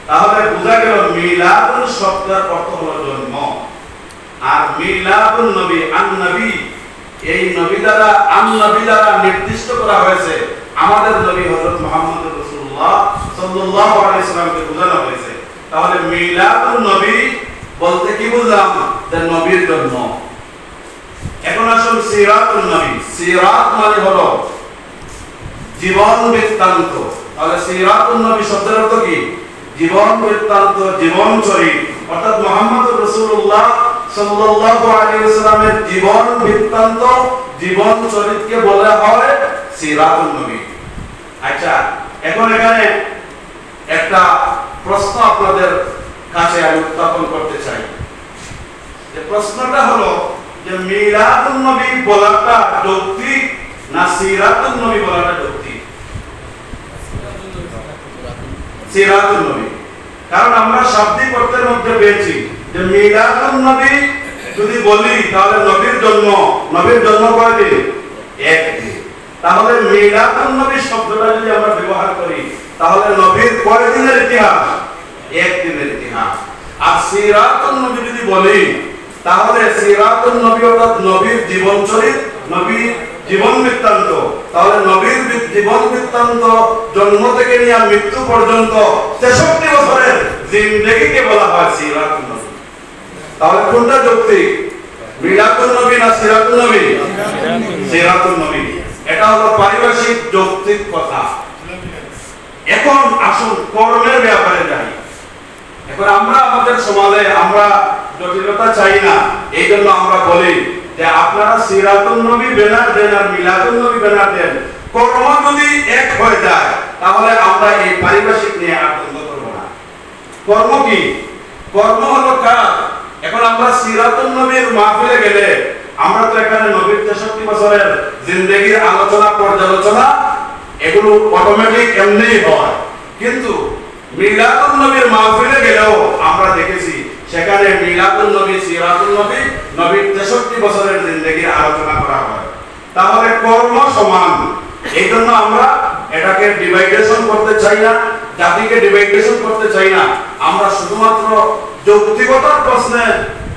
তাহলে বোঝা গেল মিলাদুন শব্দের অর্থ হলো জন্ম, আর মিলাদুন নবী আন-নবী এই নবী দ্বারা নির্দিষ্ট করা হয়েছে আমাদের নবী হযরত মুহাম্মদ রাসূলুল্লাহ সাল্লাল্লাহু আলাইহি সাল্লামকে বোঝানো হয়েছে। তাহলে মিলাদুন নবী বলতে কি বুঝলাম? যে নবীর জন্ম। এখন আসুন সিরাতুন নবী। সিরাত মানে হলো জীবন বৃত্তান্ত। তাহলে সিরাতুন নবী শব্দের অর্থ কি? জীবন বৃত্তান্ত, জীবন চরিত, অর্থাৎ মুহাম্মদ রাসূলুল্লাহ সাল্লাল্লাহু আলাইহি ওয়াসাল্লামের জীবন বৃত্তান্ত, জীবন চরিতকে বলা হয় সিরাতুন নবী। আচ্ছা, এখন এখানে একটা প্রশ্ন আপনাদের কাছে আমি উত্থাপন করতে চাই। যে প্রশ্নটা হলো যে মিলাদুন নবী বলাটা যৌক্তিক না সিরাতুন নবী বলাটা যৌক্তিক? সিরাতুন নবী। কারণ আমরা শাব্দিক অর্থের মধ্যে পেয়েছি যে মিলাদুন নবী যদি বলি তাহলে নবীর জন্ম কয়দিন? একদিন। তাহলে মিলাদুন নবী শব্দটা যদি আমরা ব্যবহার করি তাহলে নবীর কয়দিনের ইতিহাস? একদিনের ইতিহাস। আর সিরাতুন নবী যদি বলি তাহলে সিরাতুন নবী অর্থাৎ নবীর জীবন চরিত, নবীর জীবন বৃত্তান্ত। তাহলে নবীর জীবন বৃত্তান্ত জন্ম থেকে নিয়ে মৃত্যু পর্যন্ত 63 বছরের জিন্দেগিকে বলা হয় সিরাতুন নবী। তাহলে কোনটা যৌক্তিক? মিলাদুন নবী না সিরাতুন নবী? সিরাতুন নবী। এটা হলো পারিভাষিক যৌক্তিক কথা। এখন আসুন কর্মের ব্যাপারে যাই। এখন আমরা আমাদের সমাজে আমরা জটিলতা চাই না, এই জন্য আমরা বলি যে আপনারা সিরাতুন নবী ব্যানার দেন আর মিলাদুন নবী ব্যানার দেন, কর্ম যদি এক হয়ে যায় তাহলে আমরা এই পারিভাষিক নিয়ে আর দ্বন্দ্ব করব না। কর্ম কি? কর্ম হলো কাজ। এখন আমরা সিরাতুন নবীর মাহফিলে গেলে আমরা তো এখানে নবীর 63 বছরের জিন্দেগির আলোচনা পর্যালোচনা এগুলো অটোমেটিক এমনিই হয়, কিন্তু মিলাদুন নবীর মাহফিলে গেলেও আমরা দেখেছি সেখানে মিলাদুন নবী, সিরাতুন নবী, নবীর 63 বছরের জিন্দেগির আলোচনা করা হয়। তাহলে কর্ম সমান। এই জন্য আমরা এটাকে ডিভাইডেশন করতে চাই না, জাতিকে ডিভাইডেশন করতে চাই না। আমরা শুধুমাত্র যৌক্তিকতার প্রশ্নে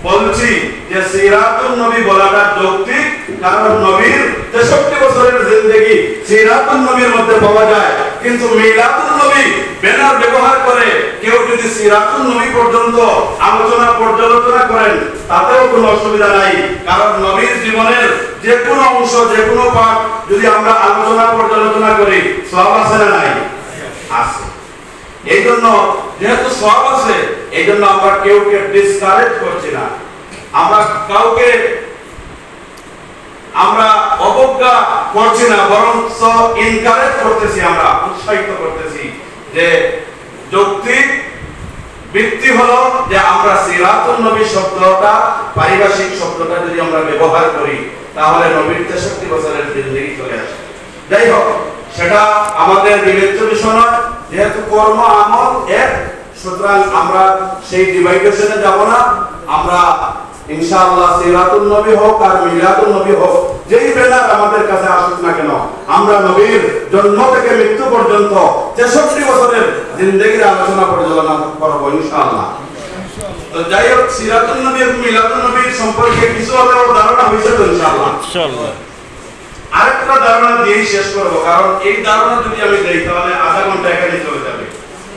বলছি যে সিরাতুন নবী বলাটা যৌক্তিক, কারণ নবীর 63 বছরের জিন্দেগি সিরাতুন নবীর মধ্যে পাওয়া যায়। কিন্তু মিলাদুন নবী ব্যানার ব্যবহার করে কেউ যদি সিরাতুন নবী পর্যন্ত আলোচনা পর্যালোচনা করেন তাতেও কোনো অসুবিধা নাই, কারণ নবীর জীবনের যে কোনো অংশ, যে কোনো পাঠ যদি আমরা আলোচনা পর্যালোচনা করি সওয়াব আছে না নাই? আছে। এই জন্য যেহেতু সওয়াব আছে এই জন্য আমরা কেউকে ডিসকারেজ করছি না, আমরা কাউকে আমরা অবজ্ঞা করছি না, বরং এনকারেজ করতেছি, আমরা উৎসাহিত করতেছি যে যৌক্তিক ভিত্তি হলো যে আমরা সিরাতুন নবী শব্দটা পারিভাষিক শব্দটা যদি আমরা ব্যবহার করি তাহলে নবীর 63 বছরের জিন্দেগি চলে আসে। যাই হোক, সেটা আমাদের বিবেচ্য বিষয় নয়, যেহেতু কর্ম আমল এক, সুতরাং আমরা সেই ডিভাইডেশনে যাব না। আমরা ইনশাআল্লাহ সিরাতুন নবী হোক আর মিলাদুন নবী হোক, যেই ব্যানার আমাদের কাছে আসুক না কেন, আমরা নবীর জন্ম থেকে মৃত্যু পর্যন্ত 63 বছরের জিন্দেগির আলোচনা পরিচালনা করব ইনশাআল্লাহ। তো যাই হোক, সিরাতুন নবী এবং মিলাদুন নবীর সম্পর্কে কিছু হলেও ধারণা হয়েছে তো ইনশাআল্লাহ। আরেকটা ধারণা দিয়েই শেষ করব, কারণ এই ধারণা যদি আমি দেই তাহলে আধা ঘন্টা এখানে চলে যাবে।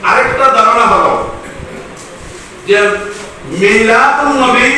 আরেকটা ধারণা হলো যে মিলাদুন নবী